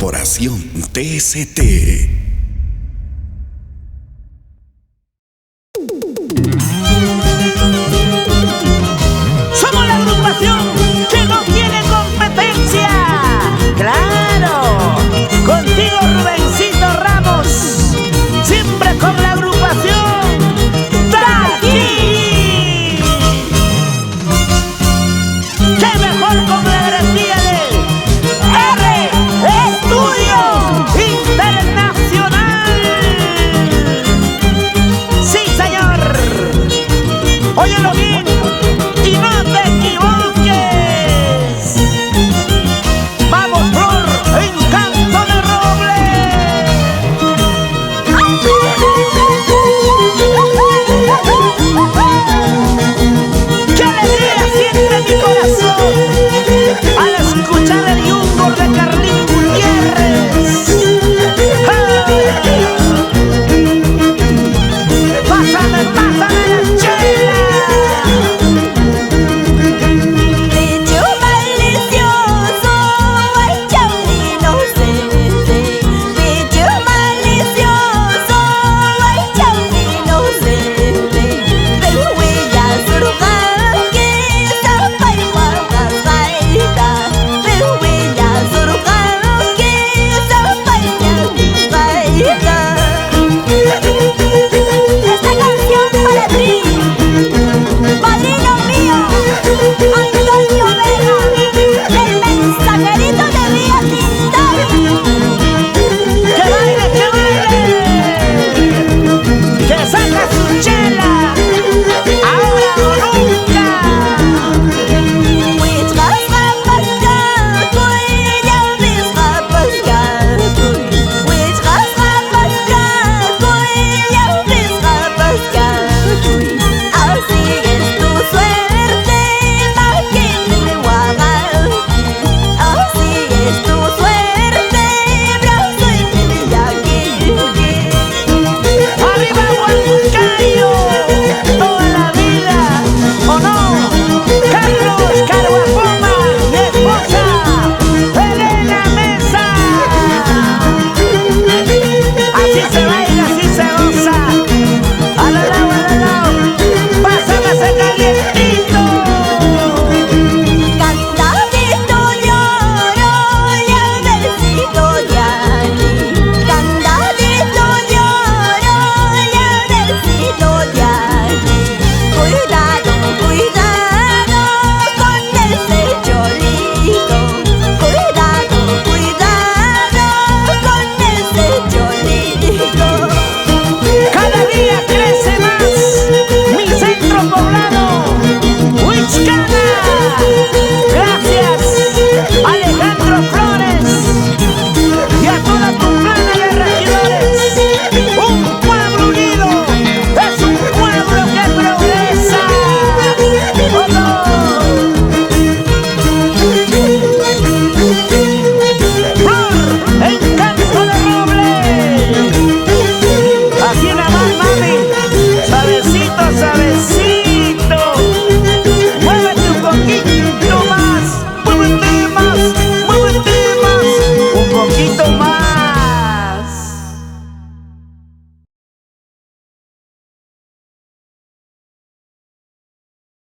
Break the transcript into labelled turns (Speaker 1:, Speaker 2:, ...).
Speaker 1: Corporación TST.
Speaker 2: Somos la agrupación que no tiene competencia. ¡Claro! Contigo, Rubencito Ramos. Siempre con la agrupación Taqui. ¡Qué mejor con la garantía de R Estudio Internacional! ¡Sí, señor! ¡Óyelo bien! ¡Y no te equivoques! ¡Vamos, Flor! ¡Encanto de roble! ¡Qué alegría siente mi corazón al escuchar el yungo de Carlín!